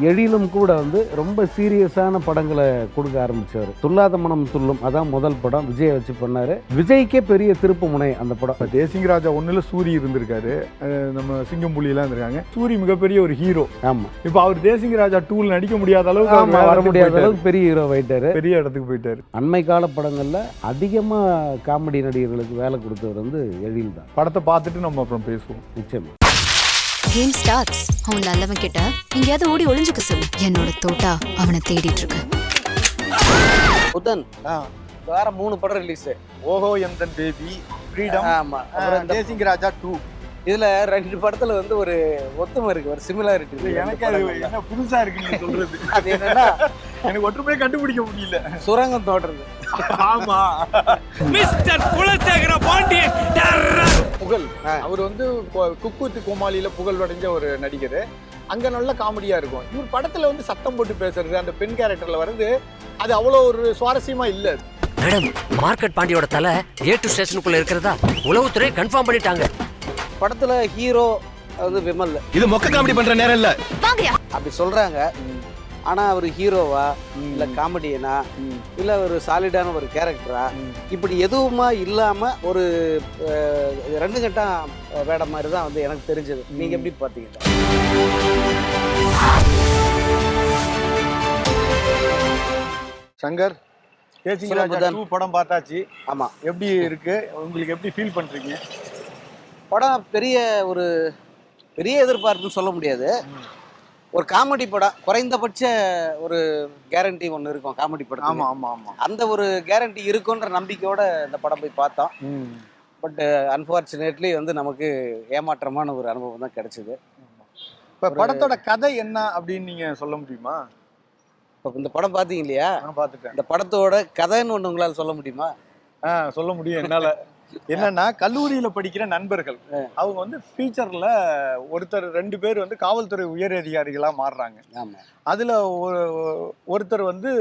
எழிலும் கூட வந்து ரொம்ப சீரியஸான படங்களை கொடுக்க ஆரம்பிச்சாரு. துல்லாத மனம் துள்ளும் அதான் முதல் படம் விஜய் வச்சு பண்ணாரு. விஜய்க்கே பெரிய திருப்பு முனை அந்த படம். தேசிங்க ராஜா ஒண்ணுல சூரி இருந்திருக்காரு, நம்ம சிங்கம் புலியெல்லாம் இருந்திருக்காங்க. சூரி மிகப்பெரிய ஒரு ஹீரோ. ஆமா, இப்ப அவர் தேசிங்க ராஜா 2 நடிக்க முடியாத அளவுக்கு வர முடியாத அளவுக்கு பெரிய ஹீரோ ஆயிட்டாரு, பெரிய இடத்துக்கு போயிட்டாரு. அண்மை கால படங்கள்ல அதிகமா காமெடி நடிகர்களுக்கு வேலை கொடுத்தவர் வந்து எழில் தான். படத்தை பார்த்துட்டு நம்ம அப்புறம் பேசுவோம். நிச்சயமா. Game starts. அவன் நல்லவன் கிட்ட எங்கேயாவது ஓடி ஒளிஞ்சுக்க சொல்லு. என்னோட தோட்டா அவனை தேடிட்டு இருக்கு. புதன் வேற 3 படம் ரிலீஸ். ஓஹோ எந்தன் பேபி, ஃப்ரீடம், ஆமா, அப்புறம் தேசிங்க ராஜா 2. இதுல 2 படத்துல வந்து ஒரு ஒத்துமை இருக்கு, ஒரு சிமிலாரிட்டி இருக்கு. எனக்கு அது என்ன புதுசா இருக்குன்னு சொல்றது. அது என்னன்னா எனக்கு ஒற்றுமையை கண்டுபிடிக்க முடியல. சுரங்கம் தோடுறது. ஆமா, மிஸ்டர் குலசேகர பாண்டியன் புகழ். அவர் வந்து குக் வித் கோமாளியில புகழ் அடைஞ்ச ஒரு நடிகர். அங்க நல்ல காமெடியா இருக்கும். இவர் படத்துல வந்து சத்தம் போட்டு பேசுறது, அந்த பெண் கேரக்டர்ல வருது, அது அவ்வளோ ஒரு சுவாரஸ்யமா இல்ல. மேடம், மார்க்கெட் பாண்டியோட தலை A2 ஸ்டேஷனுக்குள்ள இருக்கிறதா உளவுத்துறை கன்ஃபார்ம் பண்ணிட்டாங்க. படத்துல ஹீரோ வந்து விமல். இது மொக்க காமெடி பண்ற நேரம் இல்ல அப்படி சொல்றாங்க. ஆனா அவர் ஹீரோவா இல்ல காமெடியனா இல்ல ஒரு சாலிடான ஒரு கேரக்டரா, இப்படி எதுவுமா இல்லாம ஒரு 2 கட்டம் வேடம் மாதிரி தான் வந்து எனக்கு தெரிஞ்சது. நீங்க எப்படி பாத்தீங்க? சங்கர், தேசிங்க ராஜா 2 படம் பார்த்தாச்சு. ஆமா, எப்படி இருக்கு உங்களுக்கு? எப்படி ஃபீல் பண்றீங்க? படம் பெரிய எதிர்பார்ப்புன்னு சொல்ல முடியாது. ஒரு காமெடி படம், குறைந்தபட்ச ஒரு கேரண்டி ஒன்று இருக்கும் காமெடி படம். ஆமா ஆமா ஆமா, அந்த ஒரு கேரண்டி இருக்குன்ற நம்பிக்கையோட இந்த படம் போய் பார்த்தோம். பட் அன்ஃபார்ச்சுனேட்லி வந்து நமக்கு ஏமாற்றமான ஒரு அனுபவம் தான் கிடைச்சிது. இப்போ படத்தோட கதை என்ன அப்படின்னு நீங்க சொல்ல முடியுமா? இப்போ இந்த படம் பார்த்தீங்க இல்லையா? நான் பார்த்துட்டேன். இந்த படத்தோட கதைன்னு ஒன்று உங்களால் சொல்ல முடியுமா? சொல்ல முடியும் என்னால. என்னன்னா, கல்லூரியில படிக்கிற நண்பர்கள் அவங்க வந்து ஃபியூச்சர்ல 2 பேர் வந்து காவல்துறை உயர் அதிகாரிகளா மாறுறாங்க. அதுல ஒருத்தர் வந்து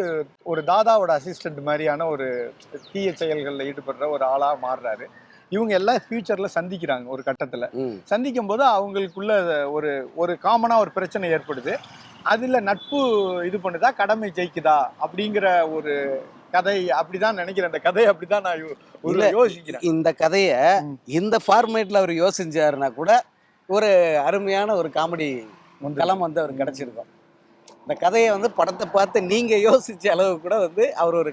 ஒரு தாதாவோட அசிஸ்டன்ட் மாதிரியான ஒரு தீய செயல்களில் ஈடுபடுற ஒரு ஆளா மாறுறாரு. இவங்க எல்லாம் ஃபியூச்சர்ல சந்திக்கிறாங்க. ஒரு கட்டத்துல சந்திக்கும் போது அவங்களுக்குள்ள ஒரு காமனா ஒரு பிரச்சனை ஏற்படுது. அதுல நட்பு இது பண்ணுதா, கடமை ஜெயிக்குதா அப்படிங்கிற ஒரு கதை. அப்படிதான் நினைக்கிறேன். அந்த கதை அப்படிதான் நான் யோசிக்கிறேன். இந்த கதைய இந்த ஃபார்மேட்ல அவர் யோசிச்சாருன்னா கூட ஒரு அருமையான ஒரு காமெடி களம் வந்து அவர் கிடைச்சிருக்கும். இந்த கதையை வந்து படத்தை பார்த்து நீங்க யோசிச்ச அளவு கூட வந்து அவர் ஒரு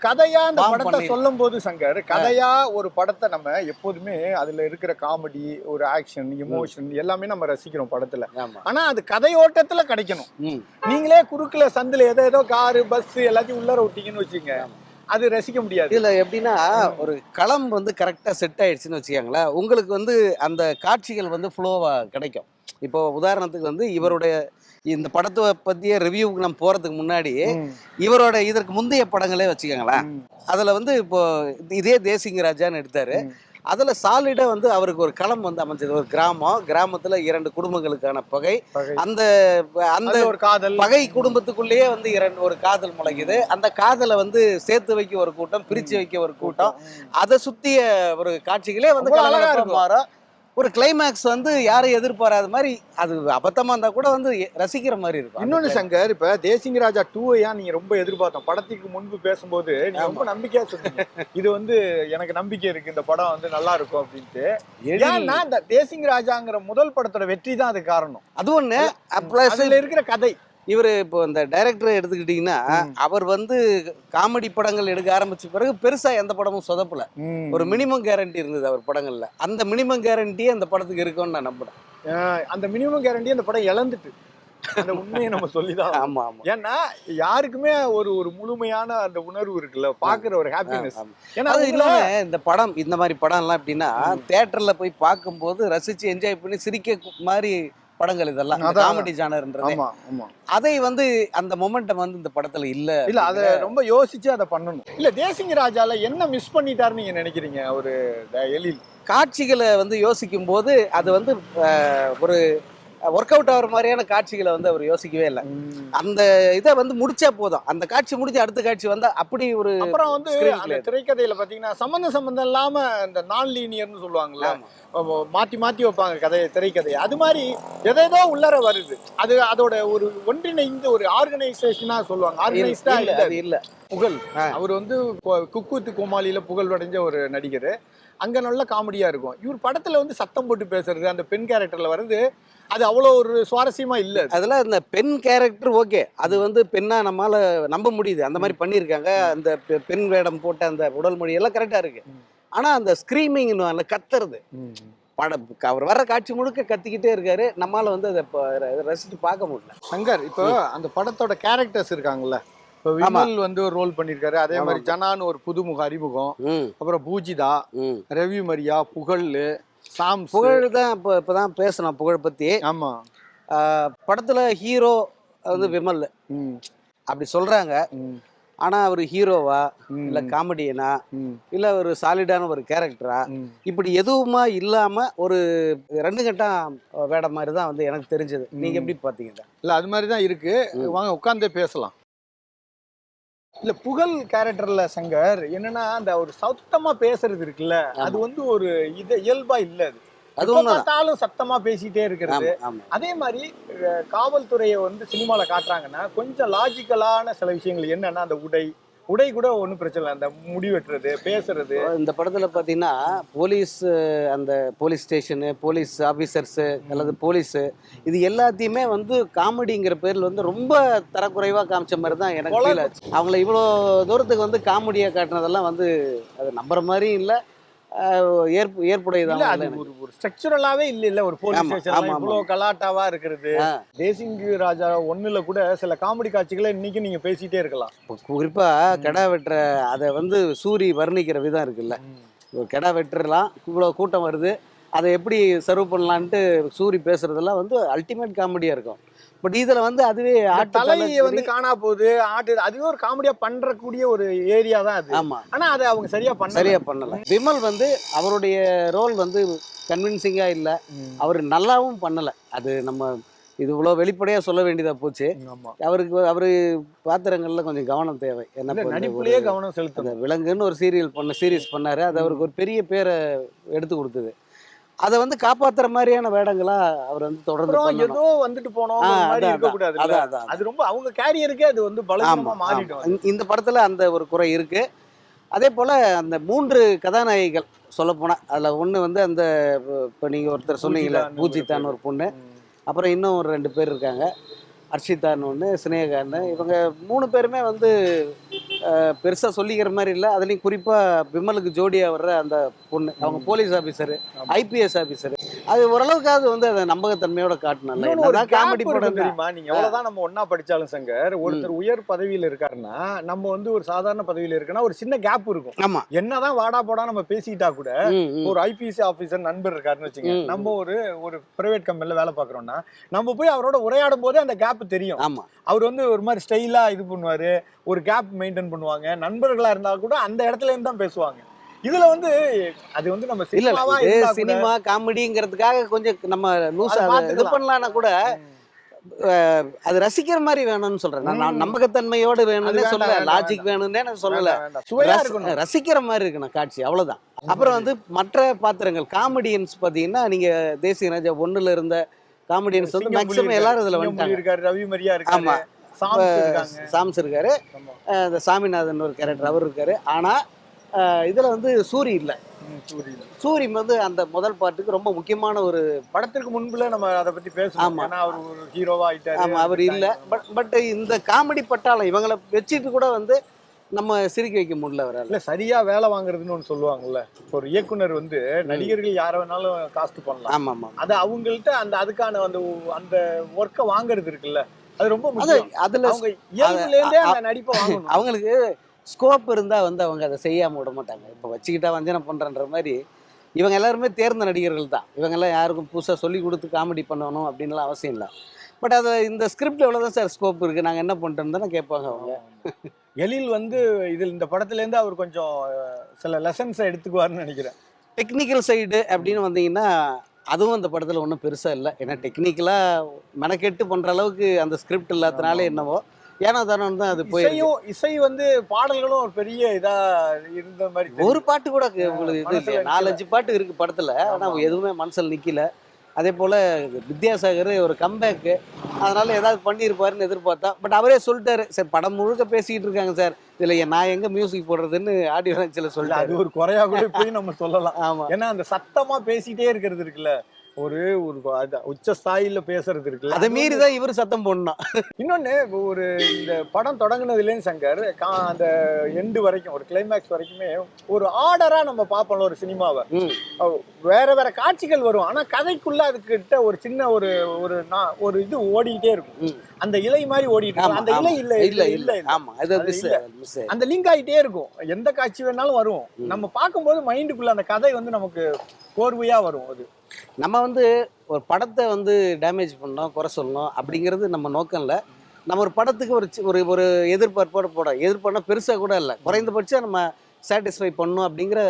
கதையா அந்த படத்தை சொல்லும் போது, சங்கர், கதையா ஒரு படத்தை நம்ம எப்போதுமே அதுல இருக்கிற காமெடி, ஒரு ஆக்ஷன், எமோஷன் எல்லாமே நம்ம ரசிக்கிறோம் படத்துல. ஆனா அது கதையோட்டத்துல கிடைக்கணும். நீங்களே குறுக்குல சந்தில ஏதோ காரு பஸ் எல்லாத்தையும் உள்ளார விட்டீங்கன்னு வச்சுங்க, அது ரசிக்க முடியாது. இதுல எப்படின்னா ஒரு களம் வந்து கரெக்டா செட் ஆயிடுச்சுன்னு வச்சுக்கோங்களேன், உங்களுக்கு வந்து அந்த காட்சிகள் வந்து ஃப்ளோவா கிடைக்கும். இப்போ உதாரணத்துக்கு வந்து இவருடைய இந்த படத்தை பத்திய ரிவ்யூக்கு நம்ம போறதுக்கு முன்னாடி இவரோட இதற்கு முந்தைய படங்களே வச்சுக்கோங்களேன். அதுல வந்து இப்போ இதே தேசிங்க ராஜான்னு எடுத்தாரு. அதுல சாலிடா வந்து அவருக்கு ஒரு களம் வந்து அமைஞ்சது. ஒரு கிராமத்துல 2 குடும்பங்களுக்கான பகை. அந்த ஒரு காதல் பகை குடும்பத்துக்குள்ளேயே வந்து ஒரு காதல் முளைக்குது. அந்த காதலை வந்து சேர்த்து வைக்க ஒரு கூட்டம், பிரிச்சு வைக்க ஒரு கூட்டம், அதை சுத்திய ஒரு காட்சிகளே வந்து மாறும். ஒரு கிளைமேக்ஸ் வந்து யாரும் எதிர்பாராத மாதிரி, அது அபத்தமா இருந்தா கூட வந்து ரசிக்கிற மாதிரி இருக்கும். இன்னொன்னு சங்கர், இப்ப தேசிங்க ராஜா 2 நீங்க ரொம்ப எதிர்பார்த்தோம். படத்துக்கு முன்பு பேசும்போது நீங்க ரொம்ப நம்பிக்கையா சொன்னீங்க, இது வந்து எனக்கு நம்பிக்கை இருக்கு, இந்த படம் வந்து நல்லா இருக்கும் அப்படின்ட்டு. ஏன்னா இந்த தேசிங்க ராஜாங்கிற முதல் படத்தோட வெற்றி தான் அது காரணம். அது ஒண்ணு. அதுல இருக்கிற கதை. இவரு இப்போ இந்த டைரக்டரை எடுத்துக்கிட்டீங்கன்னா, அவர் வந்து காமெடி படங்கள் எடுக்க ஆரம்பிச்ச பிறகு பெருசா எந்த படமும் சொதப்பல. ஒரு மினிமம் கேரண்டி இருந்தது அவர் படங்கள்ல. அந்த மினிமம் கேரண்டியே அந்த படத்துக்கு இருக்கும்னு நான் நம்புறேன். அந்த மினிமம் கேரண்டி அந்த படம் இழந்துட்டு, அந்த உண்மையை நம்ம சொல்லிதான். ஆமா ஆமா. ஏன்னா யாருக்குமே ஒரு முழுமையான அந்த உணர்வு இருக்குல்ல, பாக்குற ஒரு ஹாப்பினஸ். ஏன்னா அது இல்லாம இந்த படம், இந்த மாதிரி படம் எல்லாம் எப்படின்னா தியேட்டர்ல போய் பார்க்கும்போது ரசிச்சு என்ஜாய் பண்ணி சிரிக்க மாதிரி படங்கள் இதெல்லாம் காமெடி ஜானர்ன்றது. அதை வந்து அந்த மொமெண்டம் வந்து இந்த படத்துல இல்ல. அதை ரொம்ப யோசிச்சு அதை பண்ணணும். இல்ல தேசிங்க ராஜால என்ன மிஸ் பண்ணிட்டாருன்னு நீங்க நினைக்கிறீங்க? ஒரு எழில் காட்சிகளை வந்து யோசிக்கும் போது அது வந்து ஒரு ஒர்க் அவுட் ஆகிற மாதிரியான காட்சிகளை வந்து அவர் யோசிக்கவே இல்லை. அந்த இதை வந்து முடிச்சா போதும், அந்த காட்சி முடிஞ்சு அடுத்த காட்சி வந்தா அப்படி ஒரு. அப்புறம் வந்து அந்த திரைக்கதையில பாத்தீங்கன்னா சம்பந்தம் இல்லாம இந்த நான் லீனியர்னு சொல்லுவாங்கல்ல, மாத்தி மாத்தி வைப்பாங்க கதையை, திரைக்கதையை. அது மாதிரி எதேதோ உள்ளர வருது. அது அதோட ஒரு ஒன்றிணைந்து ஒரு ஆர்கனைசேஷனா சொல்லுவாங்க. ஆர்கனைஸ்டா இல்ல புகழ் அவர் வந்து குக்கு வித் கோமாளியில புகழ் அடைஞ்ச ஒரு நடிகர். அங்க நல்ல காமெடியா இருக்கும். இவர் படத்துல வந்து சத்தம் போட்டு பேசுறது, அந்த பெண் கேரக்டர்ல வருது, அது அவ்வளோ ஒரு சுவாரஸ்யமா இல்ல. அதெல்லாம் இந்த பெண் கேரக்டர் ஓகே, அது வந்து பெண்ணா நம்மளால நம்ப முடியுது, அந்த மாதிரி பண்ணியிருக்காங்க. அந்த பெண் வேடம் போட்ட அந்த உடல் மொழி எல்லாம் கரெக்டா இருக்கு. ஆனா அந்த ஸ்கிரீமிங் கத்துறது, படம் அவர் வர்ற காட்சி முழுக்க கத்திக்கிட்டே இருக்காரு. நம்மளால வந்து அதை ரசித்து பார்க்க முடியல. சங்கர், இப்போ அந்த படத்தோட கேரக்டர்ஸ் இருக்காங்கல்ல, இப்போ விமல் வந்து ஒரு ரோல் பண்ணியிருக்காரு. அதே மாதிரி ஜனான்னு ஒரு புதுமுக அறிமுகம், அப்புறம் பூஜிதா, ரவி மரியா, புகழ், சாம். புகழ் தான் இப்பதான் பேசணும் புகழ் பத்தி. ஆமா, படத்துல ஹீரோ வந்து விமல் அப்படி சொல்றாங்க. ஆனா அவர் ஹீரோவா இல்ல காமெடியனா இல்ல ஒரு சாலிடான ஒரு கேரக்டரா, இப்படி எதுவுமா இல்லாம ஒரு 2 கட்டம் வேடம் மாதிரி தான் வந்து எனக்கு தெரிஞ்சது. நீங்க எப்படி பாத்தீங்க? இல்ல அது மாதிரி தான் இருக்கு. வாங்க உட்கார்ந்தே பேசலாம். இல்ல புகழ் கேரக்டர்ல சங்கர் என்னன்னா அந்த ஒரு சத்தமா பேசுறது இருக்குல்ல, அது வந்து ஒரு இயல்பா இல்ல. அது பார்த்தாலும் சத்தமா பேசிட்டே இருக்கிறது. அதே மாதிரி காவல்துறையை வந்து சினிமால காட்டுறாங்கன்னா கொஞ்சம் லாஜிக்கலான சில விஷயங்கள் என்னன்னா, அந்த உடை கூட ஒன்றும் பிரச்சனை இல்லை, அந்த முடி வெட்டுறது, பேசுறது. இந்த படத்துல பாத்தீங்கன்னா போலீஸ், அந்த போலீஸ் ஸ்டேஷனு, போலீஸ் ஆபீசர்ஸு அல்லது போலீஸு, இது எல்லாத்தையுமே வந்து காமெடிங்கிற பேர்ல வந்து ரொம்ப தரக்குறைவா காமிச்ச மாதிரி தான் எனக்கு ஃபீல் ஆச்சு. அவங்கள இவ்வளோ தூரத்துக்கு வந்து காமெடியா காட்டினதெல்லாம் வந்து அது நம்புற மாதிரியும் இல்லை, ஏற்புடையதான். ஒரு ஸ்ட்ரக்சரலாவே இல்ல ஒரு போலீஸ் ஸ்டேஷன் இவ்வளவு கலாட்டாவா இருக்கிறது. தேசிங் ராஜா 1ல கூட சில காமெடி காட்சிகளை இன்னைக்கு நீங்க பேசிட்டே இருக்கலாம். குறிப்பா கெடா வெட்டுற அதை வந்து சூரி வர்ணிக்கிற விதம் இருக்குல்ல, ஒரு கெடா வெட்டுறலாம், இவ்வளவு கூட்டம் வருது, அதை எப்படி சர்வ் பண்ணலான்ட்டு சூரி பேசுறதெல்லாம் வந்து அல்டிமேட் காமெடியா இருக்கும். பட் இதுல வந்து அதுவே தலையை வந்து காணா போகுது, அதுவே ஒரு காமெடியா பண்றக்கூடிய ஒரு ஏரியா தான் அது. ஆமா, ஆனா அதை அவங்க சரியா பண்ணல. விமல் வந்து அவருடைய ரோல் வந்து கன்வின்சிங்கா இல்ல, அவர் நல்லாவும் பண்ணல. அது நம்ம இது இவ்வளவு வெளிப்படையா சொல்ல வேண்டியதா போச்சு. அவரு பாத்திரங்கள்ல கொஞ்சம் கவனம் தேவை. என்ன நடிப்புலயே கவனம் செலுத்த. விலங்குன்னு ஒரு சீரியஸ் பண்ணாரு, அது அவருக்கு ஒரு பெரிய பேரை எடுத்து கொடுத்தது. அதை வந்து காப்பாத்துற மாதிரியான வேடங்களா அவர் வந்து தொடர்ந்து ஏதோ வந்துட்டு போனோம் இருக்க கூடாது. அது ரொம்ப அவங்க கேரியருக்கே அது வந்து பலவீனமா மாறிடும். இந்த படத்துல அந்த ஒரு குறை இருக்கு. அதே போல அந்த 3 கதாநாயகிகள் சொல்ல போனா, அதுல ஒண்ணு வந்து அந்த இப்போ நீங்க ஒருத்தர் சொன்னீங்கல்ல, பூஜிதான்னு ஒரு பொண்ணு, அப்புறம் இன்னும் ஒரு 2 பேர் இருக்காங்க, அர்ஷிதான்னு ஒன்று, சினேகான்னு. இவங்க 3 பேருமே வந்து பெருசாக சொல்லிக்கிற மாதிரி இல்லை. அதுலேயும் குறிப்பாக விமலுக்கு ஜோடியாக வர்ற அந்த பொண்ணு, அவங்க போலீஸ் ஆஃபீஸரு, ஐபிஎஸ் ஆஃபீஸரு, அது ஓரளவுக்காவது வந்து அதை நம்பகத்தன்மையோட காட்டணும். காமெடி படம் தெரியுமா? நீங்க எவ்வளவுதான் நம்ம ஒன்னா படிச்சாலும் சங்கர், ஒருத்தர் உயர் பதவியில இருக்காருன்னா நம்ம வந்து ஒரு சாதாரண பதவியில இருக்குன்னா ஒரு சின்ன கேப் இருக்கும். ஆமா, என்னதான் வாடா போடா நம்ம பேசிக்கிட்டா கூட ஒரு ஐபிஎஸ் ஆஃபீஸர் நண்பர் இருக்காருன்னு வச்சுங்க, நம்ம ஒரு பிரைவேட் கம்பெனில வேலை பார்க்குறோம்னா நம்ம போய் அவரோட உரையாடும் போதே அந்த கேப் தெரியும். ஆமா, அவர் வந்து ஒரு மாதிரி ஸ்டைலா இது பண்ணுவாரு, ஒரு கேப் மெயின்டைன் பண்ணுவாங்க. நண்பர்களா இருந்தாலும் கூட அந்த இடத்துல இருந்து தான் பேசுவாங்க. இதுல வந்து அது வந்து நம்ம சினிமா காமெடிங்கிறதுக்காக கொஞ்சம் நம்ம இது பண்ணலாம்னா கூட அது ரசிக்கிற மாதிரி வேணும்னு சொல்றேன். நான் நம்பகத்தன்மையோடு வேணும்னு சொல்லல, லாஜிக் வேணும்னே நான் சொல்லல, ரசிக்கிற மாதிரி இருக்கணும் காட்சி, அவ்வளவுதான். அப்புறம் வந்து மற்ற பாத்திரங்கள் காமெடியன்ஸ் பாத்தீங்கன்னா, நீங்க தேசிய ராஜா 1ல இருந்த காமெடியன்ஸ் வந்து மேக்ஸிமம் எல்லாரும் இதுல வந்துட்டாங்க. ரவி மரியா இருக்காரு, ஆமா, சாம்ஸ் இருக்காரு, இந்த சாமிநாதன் ஒரு கேரக்டர் அவர் இருக்காரு. ஆனா இதுல வந்து சூரி இல்ல. சூரி வந்து அந்த முதல் பாட்டுக்கு ரொம்ப முக்கியமான ஒரு படத்திற்கு முன்புல நம்ம அதை பத்தி பேசணும். அவர் ஒரு ஹீரோவா ஆயிட்டாரு. ஆமா, அவர் இல்ல. பட் இந்த காமெடி பட்டாளம் இவங்களை வச்சுட்டு கூட வந்து நம்ம சிரிக்க வைக்க முடியல. அவரால் இல்ல சரியா வேலை வாங்குறதுன்னு ஒன்று சொல்லுவாங்கல்ல, ஒரு இயக்குனர் வந்து நடிகர்கள் யார வேணாலும் காஸ்ட் பண்ணலாம். ஆமா ஆமா, அது அவங்கள்ட்ட அதுக்கான அந்த ஒர்க்கை வாங்குறது இருக்குல்ல, அது ரொம்ப முக்கியம். அதுல அவங்க இயல்புல இருந்தே அந்த நடிப்பை வாங்கணும். அவங்களுக்கு ஸ்கோப் இருந்தால் வந்து அவங்க அதை செய்யாமல் விட மாட்டாங்க. இப்போ வச்சுக்கிட்டா வஞ்சனை பண்ணுறன்ற மாதிரி இவங்க எல்லாருமே தேர்ந்த நடிகர்கள் தான். இவங்கெல்லாம் யாருக்கும் புதுசாக சொல்லி கொடுத்து காமெடி பண்ணணும் அப்படின்லாம் அவசியம் இல்லை. பட் அதை இந்த ஸ்கிரிப்ட் எவ்வளோ தான் சார் ஸ்கோப் இருக்குது, நாங்கள் என்ன பண்ணுறோன்னு தானே கேட்பாங்க அவங்க. எழில் வந்து இதில் இந்த படத்துலேருந்து அவர் கொஞ்சம் சில லெசன்ஸை எடுத்துக்குவார்னு நினைக்கிறேன். டெக்னிக்கல் சைடு அப்படின்னு வந்தீங்கன்னா அதுவும் அந்த படத்தில் ஒன்றும் பெருசாக இல்லை. ஏன்னா டெக்னிக்கலாக மெனக்கெட்டு பண்ணுற அளவுக்கு அந்த ஸ்கிரிப்ட் இல்லாதனால என்னவோ ஏன்னா தானே தான் அது போய் இசை வந்து பாடல்களும் ஒரு பெரிய இதா இருந்த மாதிரி ஒரு பாட்டு கூட உங்களுக்கு இது இல்லையா? 4-5 பாட்டு இருக்குது படத்தில். ஆனால் எதுவுமே மனசில் நிற்கல. அதே போல் வித்யாசாகர் ஒரு கம்பேக்கு, அதனால ஏதாவது பண்ணியிருப்பாருன்னு எதிர்பார்த்தா. பட் அவரே சொல்லிட்டாரு, சார் படம் முழுக்க பேசிக்கிட்டு இருக்காங்க சார், இதில் நான் எங்கே மியூசிக் போடுறதுன்னு ஆடியோ லான்ச்சில் சொல்லிட்டு. அது ஒரு குறையா கூட போய் நம்ம சொல்லலாம். ஆமாம், ஏன்னா அந்த சத்தமா பேசிட்டே இருக்கிறது இருக்குல்ல, ஒரு ஒரு உச்ச ஸ்தாயில பேசுறது இருக்குல்ல, அதை மீறி தான் இவர் சத்தம் போடணும். இன்னொன்னு ஒரு இந்த படம் தொடங்குனதுலேன்னு சங்கர் அந்த எண்டு வரைக்கும் ஒரு கிளைமேக்ஸ் வரைக்குமே ஒரு ஆர்டரா நம்ம பார்ப்போம் ஒரு சினிமாவை. வேற வேற காட்சிகள் வரும், ஆனா கதைக்குள்ள அதுக்கிட்ட ஒரு சின்ன ஒரு ஒரு ஒரு இது ஓடிக்கிட்டே இருக்கும். அந்த இலை மாதிரி ஓடிட்டு இருக்கும். அந்த இலை இல்ல இல்ல இல்ல ஆமா, அது மிஸ். அந்த லிங்க் ஆகிட்டே இருக்கும். எந்த காட்சி வேணாலும் வரும். நம்ம பார்க்கும்போது மைண்டுக்குள்ள அந்த கதை வந்து நமக்கு கோர்வையா வரும். அது நம்ம வந்து ஒரு படத்தை வந்து டேமேஜ் பண்ணோம், குறை சொல்லணும் அப்படிங்கிறது நம்ம நோக்கம் இல்லை. நம்ம ஒரு படத்துக்கு ஒரு ஒரு எதிர்பார்ப்போட எதிர்பார்ப்பா பெருசாக கூட இல்லை, குறைந்தபட்சம் நம்ம சாட்டிஸ்ஃபை பண்ணணும் அப்படிங்கிற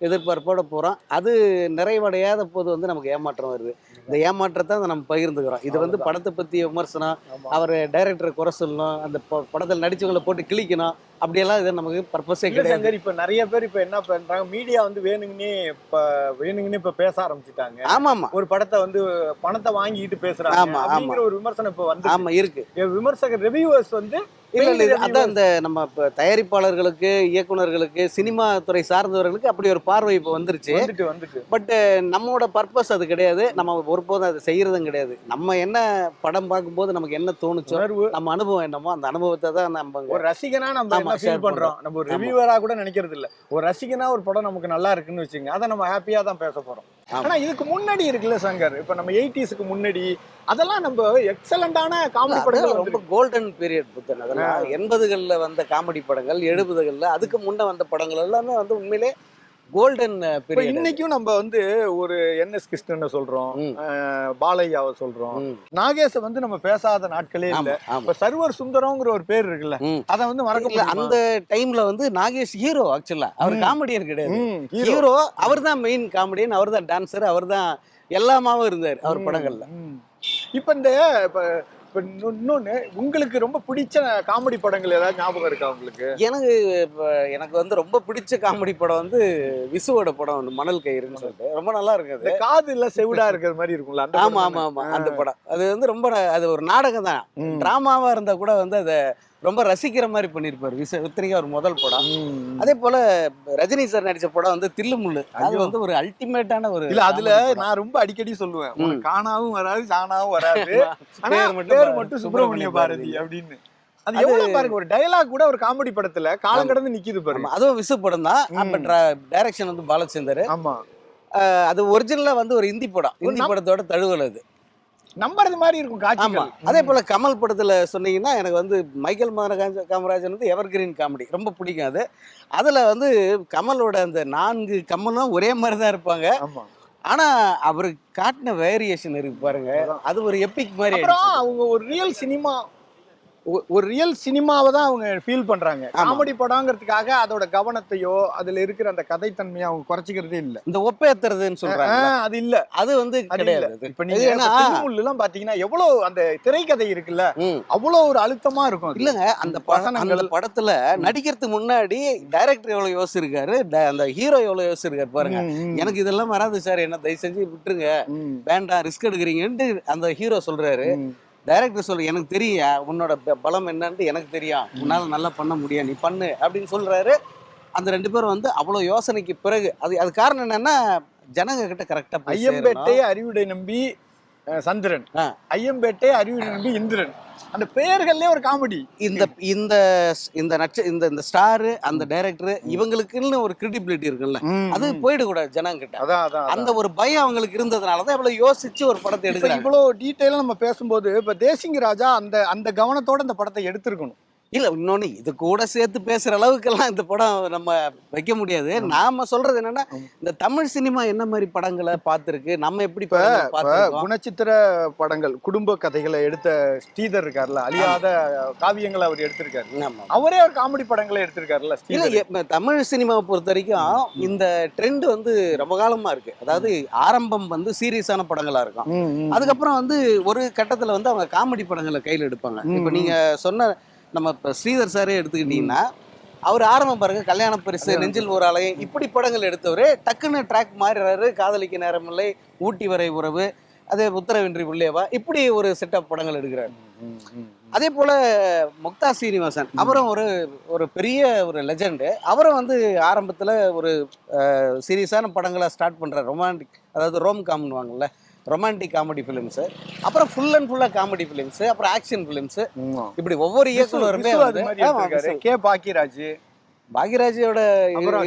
எதிர்பார்ப்போட போகிறோம். அது நிறைவடையாத போது வந்து நமக்கு ஏமாற்றம் வருது. இந்த ஏமாற்றத்தை நம்ம பகிர்ந்துக்கிறோம். இது வந்து படத்தை பற்றி விமர்சனம், அவர் டைரக்டரை குறை சொல்லணும், அந்த படத்தில் நடிச்சவங்களை போட்டு கிழிக்கணும், அப்படியெல்லாம் இது நமக்கு பர்பஸே கிடையாது. இப்போ நிறைய பேர் இப்போ என்ன பண்றாங்க, மீடியா வந்து வேணுங்கன்னே இப்போ பேச ஆரம்பிச்சுட்டாங்க. ஆமாம், ஒரு படத்தை வந்து பணத்தை வாங்கிட்டு பேசுறாங்க அப்படிங்கிற ஒரு விமர்சனம் இப்போ வந்து. ஆமாம், இருக்கு. விமர்சகர் ரிவ்யூவர்ஸ் வந்து இல்லை அதான் இந்த நம்ம இப்போ தயாரிப்பாளர்களுக்கு, இயக்குநர்களுக்கு, சினிமா துறை சார்ந்தவர்களுக்கு அப்படி ஒரு பார்வை இப்போ வந்துருச்சு. பட் நம்மளோட பர்பஸ் அது கிடையாது. நம்ம ஒருபோதும் அதை செய்யறதும் கிடையாது. நம்ம என்ன படம் பார்க்கும்போது நமக்கு என்ன தோணுச்சோ, நம்ம அனுபவம் என்னமோ அந்த அனுபவத்தை தான் நம்ம ஒரு ரசிகனா நம்ம ஃபீல் பண்றோம். நம்ம ஒரு ரிவ்யூவரா கூட நினைக்கிறது இல்ல. ஒரு ரசிகனா ஒரு படம் நமக்கு நல்லா இருக்குன்னு வச்சுங்க, அதை நம்ம ஹாப்பியா தான் பேச போறோம். ஆனா இதுக்கு முன்னாடி இருக்குல்ல சங்கர், இப்ப நம்ம 80s முன்னாடி அதெல்லாம் நம்ம எக்ஸலண்டான காமெடி படங்கள், ரொம்ப கோல்டன் பீரியட் புத்தன். அதெல்லாம் 80களில் வந்த காமெடி படங்கள், 70களில் அதுக்கு முன்ன வந்த படங்கள் எல்லாமே வந்து உண்மையிலே கோல்டன் பீரியட். இன்னைக்கும் நம்ம வந்து ஒரு NS கிருஷ்ணனை சொல்றோம், பாலையாவை சொல்றோம், நாகேஷை வந்து நம்ம பேசாத நாட்களே இல்ல. இப்ப சர்வர் சுந்தரம்ங்கிற ஒரு பேர் இருக்குல்ல, அதை வந்து மறக்கல. அந்த டைம்ல வந்து நாகேஷ் ஹீரோ, ஆக்சுவலா அவர் காமெடியன் கிடையாது, ஹீரோ. அவர் தான் மெயின் காமெடியன், அவர் தான் டான்சர், அவர் தான் எல்லாமாவும் இருந்தார் அவர் படங்கள்ல. இப்ப இந்த இன்னொன்னு, உங்களுக்கு ரொம்ப பிடிச்ச காமெடி படங்கள் ஏதாவது ஞாபகம் இருக்கா உங்களுக்கு? எனக்கு வந்து ரொம்ப பிடிச்ச காமெடி படம் வந்து விசுவோட படம் வந்து மணல் கயிறுன்னு சொல்லிட்டு ரொம்ப நல்லா இருக்குது. காது இல்ல செவிடா இருக்கிற மாதிரி இருக்கும்ல. ஆமா ஆமா ஆமா, அந்த படம் அது வந்து ரொம்ப, அது ஒரு நாடகம் தான், டிராமாவா இருந்தா கூட வந்து அதை ரொம்ப ரசிக்கிற மாதிரி பண்ணிருப்பாரு. இத்தனைக்கும் ஒரு முதல் படம். அதே போல ரஜினி சார் நடிச்ச படம் வந்து தில்லுமுள்ளு, அது வந்து ஒரு அல்டிமேட்டான ஒரு. இல்ல அதுல நான் ரொம்ப அடிக்கடி சொல்லுவேன், காணாவும் வராது சாணாவும் வராது, பேர் மட்டும் சுப்பிரமணிய பாரதி அப்படின்னு. அது எவ்வளவு பாருங்க, ஒரு டயலாக் கூட ஒரு காமெடி படத்துல காலம் கடந்து நிக்குது பாருங்க. அதுவும் விசு படம் தான். டைரக்ஷன் வந்து பாலச்சந்தர். ஆமா, அது ஒரிஜினலா வந்து ஒரு ஹிந்தி படம், ஹிந்தி படத்தோட தழுவல் அது நம்புறது மாதிரி இருக்கும் காட்சி. அதே போல கமல் படத்துல சொன்னீங்கன்னா எனக்கு வந்து மைக்கேல் மதன காமராஜன் வந்து எவர்கிரீன் காமெடி ரொம்ப பிடிக்கும். அதுல வந்து கமலோட அந்த 4 கமலும் ஒரே மாதிரி தான் இருப்பாங்க. ஆனா அவரு காட்டின வேரியேஷன் இருக்கு பாருங்க, அது ஒரு எபிக் மாதிரி. அவங்க ஒரு ரியல் சினிமாவை தான் அவங்க ஃபீல் பண்றாங்க. காமெடி படங்கிறதுக்காக அதோட கவனத்தையோ அதுல இருக்கிற அந்த கதைத்தன்மையை அவங்க குறைச்சிக்கிறதே இல்ல. இந்த ஒப்பேத்துறதுன்னு சொல்றாங்க, அது இல்ல, அது வந்து கிடையாது. இப்ப நீங்க எல்லாம் பாத்தீங்கன்னா எவ்வளவு அந்த திரைக்கதை இருக்குல்ல, அவ்வளவு ஒரு அழுத்தமா இருக்கும். இல்லங்க அந்த படத்துல நடிக்கிறதுக்கு முன்னாடி டைரக்டர் எவ்வளவு யோசிச்சிருக்காரு, அந்த ஹீரோ எவ்வளவு யோசிச்சிருக்காரு பாருங்க. எனக்கு இதெல்லாம் வராது சார், என்ன தயவு செஞ்சு விட்டுருங்க, வேண்டாம் ரிஸ்க் எடுக்கிறீங்கன்னு அந்த ஹீரோ சொல்றாரு. டைரக்டர் சொல்லு, எனக்கு தெரியும் உன்னோட பலம் என்னன்னு எனக்கு தெரியும், உன்னால நல்லா பண்ண முடியும், நீ பண்ணு அப்படின்னு சொல்றாரு. அந்த 2 பேரும் வந்து அவ்வளவு யோசனைக்கு பிறகு அது காரணம் என்னன்னா, ஜனங்க கிட்ட கரெக்டா ஐயம்பேட்டை அறிவுடை நம்பி சந்திரன், ஐயம்பேட்டை அறிவுடை நம்பி இந்திரன், அந்த பெயர்கள்லயே ஒரு காமெடி. இந்த இந்த இந்த ஸ்டார், அந்த டைரக்டர், இவங்களுக்குன்னு ஒரு கிரெடிபிலிட்டி இருக்குல்ல, அது போயிடக்கூடாது ஜனங்க கிட்ட. அந்த ஒரு பயம் அவங்களுக்கு இருந்ததுனாலதான் இவ்வளவு யோசிச்சு ஒரு படத்தை எடுக்கிறாங்க. இவ்வளவு டீட்டெயிலா நம்ம பேசும்போது இப்ப தேசிங்க ராஜா அந்த கவனத்தோட அந்த படத்தை எடுத்திருக்கணும். இல்ல இன்னொன்னு இது கூட சேர்த்து பேசுற அளவுக்கெல்லாம் இந்த படம் நம்ம வைக்க முடியாது. நாம சொல்றது என்னன்னா இந்த தமிழ் சினிமா என்ன மாதிரி படங்களை பார்த்திருக்கு, நம்ம எப்படி பார்த்திருக்கோம். குணச்சித்திர படங்கள் குடும்ப கதைகளை எடுத்த ஸ்ரீதர் இருக்காருல்ல, அழியாத காவியங்களை அவர் எடுத்திருக்காரு. அவரே ஒரு காமெடி படங்களை எடுத்திருக்காருல்ல. இல்ல தமிழ் சினிமாவை பொறுத்த வரைக்கும் இந்த ட்ரெண்ட் வந்து ரொம்ப காலமா இருக்கு. அதாவது ஆரம்பம் வந்து சீரியஸான படங்களா இருக்கும், அதுக்கப்புறம் வந்து ஒரு கட்டத்துல வந்து அவங்க காமெடி படங்களை கையில் எடுப்பாங்க. இப்ப நீங்க சொன்ன நம்ம இப்போ ஸ்ரீதர் சாரே எடுத்துக்கிட்டீங்கன்னா அவர் ஆரம்பம் பாருங்க, கல்யாண பரிசு, நெஞ்சில் ஒரு ஆலயம், இப்படி படங்கள் எடுத்தவர் டக்குன்னு ட்ராக் மாறுறாரு. காதலிக்க நேரமில்லை, ஊட்டி வரை உறவு, அதே உத்தரவின்றி உள்ளேவா, இப்படி ஒரு செட்டப் படங்கள் எடுக்கிறார். அதே போல முக்தா சீனிவாசன் அவரும் ஒரு பெரிய ஒரு லெஜண்டு. அவரும் வந்து ஆரம்பத்தில் ஒரு சீரியஸான படங்களை ஸ்டார்ட் பண்ணுறார். ரொமான்டிக், அதாவது ரோம் காம்னுவாங்கல்ல, ரொமான்டிக் காமெடி ஃபிலிம்ஸு, அப்புறம் ஃபுல் அண்ட் ஃபுல்லாக காமெடி ஃபிலிம்ஸு, அப்புறம் ஆக்ஷன் ஃபிலிம்ஸு, இப்படி ஒவ்வொரு இயக்குனருமே கே பாக்கியராஜ், பாக்யராஜோட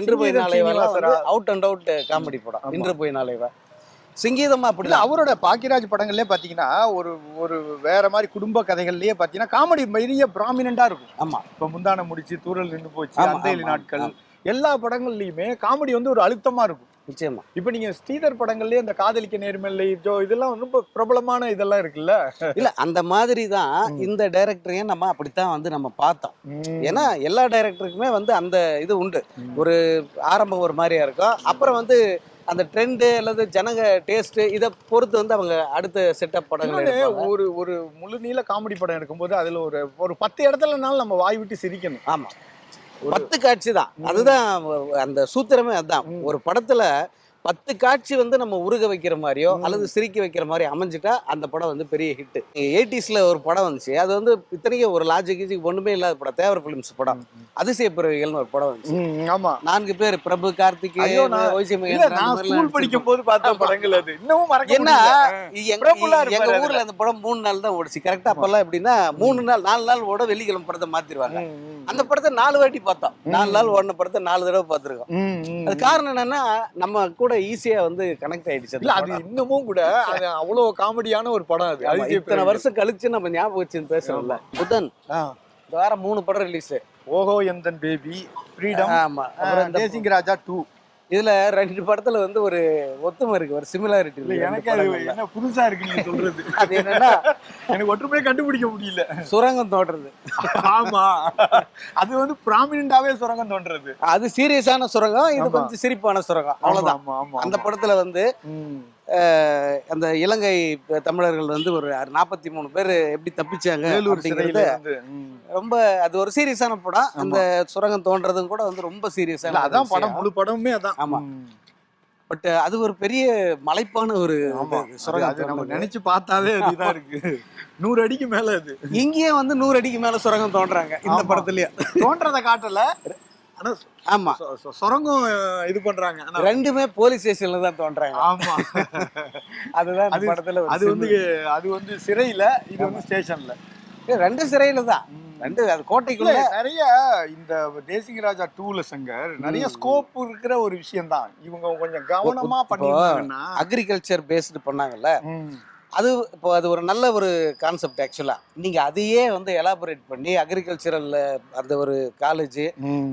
இன்று போய் நாளைவா அவுட் அண்ட் அவுட் காமெடி படம். இன்று போய் நாளைவா சிங்கீதமா அப்படி இல்ல. அவரோட பாக்கியராஜ் படங்கள்லயே பாத்தீங்கன்னா ஒரு ஒரு வேற மாதிரி குடும்ப கதைகள்லயே பாத்தீங்கன்னா காமெடி பெரிய ப்ராமினண்டா இருக்கும். ஆமா, இப்ப முந்தான முடிச்சு, தூரல் நின்று போச்சு, அந்தையில நாட்கள், எல்லா படங்கள்லயுமே காமெடி வந்து ஒரு அழுத்தமா இருக்கும். நிச்சயமா. இப்ப நீங்க ஸ்ரீதர் படங்கள்லயே இந்த காதலிக்க நேர்மையில்லை, இதெல்லாம் ரொம்ப பிரபலமான இதெல்லாம் இருக்குல்ல. இல்ல அந்த மாதிரி தான் இந்த டைரக்டரையும் நம்ம அப்படித்தான் வந்து நம்ம பார்த்தோம். ஏன்னா எல்லா டைரக்டருக்குமே வந்து அந்த இது உண்டு. ஒரு ஆரம்பம் ஒரு மாதிரியா இருக்கும், அப்புறம் வந்து அந்த ட்ரெண்டு அல்லது ஜனங்க டேஸ்ட் இதை பொறுத்து வந்து அவங்க அடுத்த செட்டப் படங்கள் ஒரு ஒரு முழு நீள காமெடி படம் எடுக்கும்போது அதுல ஒரு 10 இடத்துலனாலும் நம்ம வாய் விட்டு சிரிக்கணும். ஆமா, 10 காட்சி தான், அதுதான் அந்த சூத்திரமே. அதுதான் ஒரு படத்துல 10 காட்சி வந்து நம்ம உருக வைக்கிற மாதிரியோ அல்லது சிரிக்க வைக்கிற மாதிரி அமைஞ்சிட்டா அந்த படம் வந்து பெரிய ஹிட். 80ஸ்ல ஒரு படம் வந்துச்சு, அது வந்து இத்தனைக்கும் ஒரு லாஜிக் ஒண்ணுமே இல்லாத படம், தேவர் பிலிம்ஸ் படம், அதிசய பிறவிகள்னு ஒரு படம் வந்துச்சு. ஆமா, 4 பேர், பிரபு, கார்த்திக், படிக்கும் போது பார்த்த படங்கள் அது இன்னமும் மறக்க என்ன. முடியல. எங்க ஊர்ல அந்த படம் 3 நாள் தான் ஓடிச்சு கரெக்டா. அப்பெல்லாம் எப்படின்னா 3 நாள் 4 நாள் ஓட வெள்ளிக்கிழமை படத்தை மாத்திருவாங்க. அந்த படத்தை 4 வாட்டி பார்த்தோம். 4 நாள் ஓடின படத்தை 4 தடவை பார்த்திருக்கோம். அது காரணம் என்னன்னா நம்ம கூட ஈஸியா வந்து கனெக்ட் ஆயிடுச்சு. இல்ல அது இன்னமும் கூட அது அவ்வளவு காமெடியான ஒரு படம். அது இத்தனை வருஷம் கழிச்சு நம்ம ஞாபகம் வச்சு பேசுறோம்ல. புதன் வேற 3 படம் ரிலீஸ். ஓஹோ எந்தன் பேபி, ஃப்ரீடம், ஆமா, அப்புறம் தேசிங் ராஜா 2. இதுல 2 படத்துல வந்து ஒரு ஒத்துமை இருக்கு, ஒரு சிமிலாரிட்டி இருக்கு. எனக்கு அது என்ன புதுசா இருக்கு நீங்க சொல்றது. அது என்னன்னா எனக்கு ஒற்றுமையை கண்டுபிடிக்க முடியல. சுரங்கம் தோன்றது. ஆமா, அது வந்து ப்ராமினண்டாவே சுரங்கம் தோன்றது. அது சீரியஸான சுரங்கம், இது கொஞ்சம் சிரிப்பான சுரங்கம், அவ்வளவுதான். அந்த படத்துல வந்து அந்த இலங்கை தமிழர்கள் வந்து ஒரு 43 பேர் எப்படி தப்பிச்சாங்க அப்படிங்கிறது ரொம்ப, அது ஒரு சீரியஸான படம். அந்த சுரங்கம் தோன்றதும் கூட வந்து ரொம்ப சீரியஸான, அதான் படம், முழு படமே அதான். ஆமா, பட் அது ஒரு பெரிய மலைப்பான ஒரு சுரங்கம். அது நம்ம நினைச்சு பார்த்தாவே அதுதான் இருக்கு. 100 அடிக்கு மேல அது. இங்கேயே வந்து 100 அடிக்கு மேல சுரங்கம் தோன்றாங்க இந்த படத்துலயே. தோன்றத காட்டல, ஆனா ஆமா சுரங்கம் இது பண்றாங்க. 2மே போலீஸ் ஸ்டேஷன்ல தான் தோன்றாங்க. ஆமா, அதுதான் அந்த படத்துல. அது வந்து சிறையில, இது வந்து ஸ்டேஷன்ல. 2 சிறையில தான், 2 அது கோட்டைக்குள்ள. நிறைய இந்த தேசிங் ராஜா 2ல சங்கர் நிறைய ஸ்கோப் இருக்கிற ஒரு விஷயம் தான். இவங்க கொஞ்சம் கவனமா பண்ணிருந்தாங்கன்னா, அக்ரிகல்ச்சர் பேஸ்டு பண்ணாங்கல்ல, அது இப்போ அது ஒரு நல்ல ஒரு கான்செப்ட். ஆக்சுவலா நீங்க அதையே வந்து எலாபரேட் பண்ணி அக்ரிகல்ச்சரல் அந்த ஒரு காலேஜ்,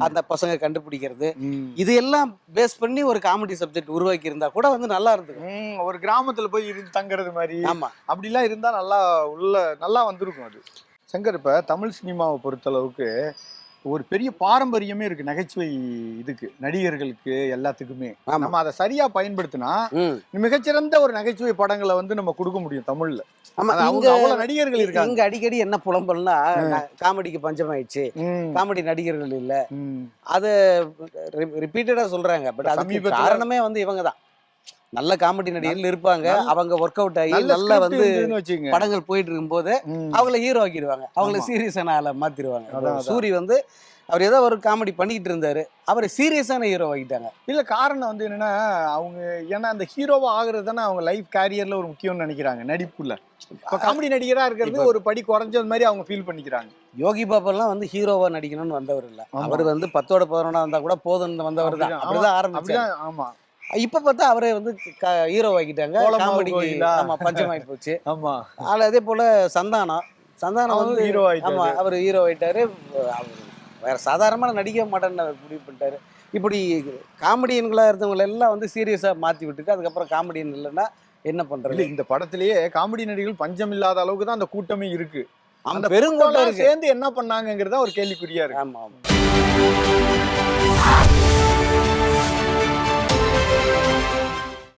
அந்த பசங்க கண்டுபிடிக்கிறது, இது எல்லாம் பேஸ் பண்ணி ஒரு காமெடி சப்ஜெக்ட் உருவாக்கி இருந்தா கூட வந்து நல்லா இருந்துக்கும். ஒரு கிராமத்துல போய் இருந்து தங்குறது மாதிரி. ஆமா, அப்படிலாம் இருந்தா நல்லா வந்திருக்கும் அது. சங்கர், இப்ப தமிழ் சினிமாவை பொறுத்தளவுக்கு ஒரு பெரிய பாரம்பரியமே இருக்கு நகைச்சுவை இதுக்கு, நடிகர்களுக்கு, எல்லாத்துக்குமே. நம்ம அதை சரியா பயன்படுத்தினா மிகச்சிறந்த ஒரு நகைச்சுவை படங்களை வந்து நம்ம கொடுக்க முடியும் தமிழ்ல. அவ்வளவு நடிகர்கள் இருக்காங்க. இங்க அடிக்கடி என்ன புலம்பல்னா, காமெடிக்கு பஞ்சமாயிடுச்சு, காமெடி நடிகர்கள் இல்ல, அத ரிப்பீட்டடா சொல்றாங்க. பட் அதுக்கு காரணமே வந்து இவங்க தான். நல்ல காமெடி நடிகர்கள் இருப்பாங்க, அவங்க ஒர்க் அவுட் ஆகி நல்லா வந்து படங்கள் போயிட்டு இருக்கும் போது அவங்கள ஹீரோ ஆக்கிடுவாங்க, அவங்கள சீரியஸான ஆளை மாத்திடுவாங்க. சூரி வந்து அவர் ஏதோ ஒரு காமெடி பண்ணிக்கிட்டு இருந்தாரு, அவரை சீரியஸான ஹீரோ ஆகிட்டாங்க. இல்ல காரணம் வந்து என்னன்னா, ஏன்னா அந்த ஹீரோவா ஆகுறது தானே அவங்க லைஃப் கேரியர்ல ஒரு முக்கியம்னு நினைக்கிறாங்க. நடிப்புல இப்ப காமெடி நடிகரா இருக்கிறது ஒரு படி குறைஞ்சது மாதிரி அவங்க ஃபீல் பண்ணிக்கிறாங்க. யோகி பாபெல்லாம் வந்து ஹீரோவா நடிக்கணும்னு வந்தவர் இல்ல, அவர் வந்து 10ஓட 11 வந்தா கூட போதும்னு வந்தவர் தான். அப்படிதான் ஆரம்பிச்சாரு. ஆமா, இப்ப பார்த்தா அவரே வந்து ஹீரோ ஆகிட்டாங்க. காமெடிக்கு ஆமா பஞ்சமாயி போச்சு. ஆமா, அதே போல சந்தானம் சந்தானம் வந்து ஹீரோ ஆமா ஆயிட்டாரு. அவர் ஹீரோ ஆயிட்டாரு. அவர் வேற சாதாரணமான நடிக்க மாட்டேன்னு அவர் முடிவு பண்ணிட்டாரு. இப்படி காமெடியன்களா இருந்தவங்க எல்லாம் வந்து சீரியஸா மாத்தி விட்டுட்டு அதுக்கப்புறம் காமெடியன் இல்லைன்னா என்ன இல்ல பண்றது? இந்த படத்திலேயே காமெடி நடிகர்கள் பஞ்சம் இல்லாத அளவுக்கு தான் அந்த கூட்டமே இருக்கு. அந்த அந்த பெருங்கூட்டம் கூட்டம் இருக்கு. சேர்ந்து என்ன பண்ணாங்கங்கிறத ஒரு கேள்விக்குறியா இருக்கு. ஆமா ஆமா.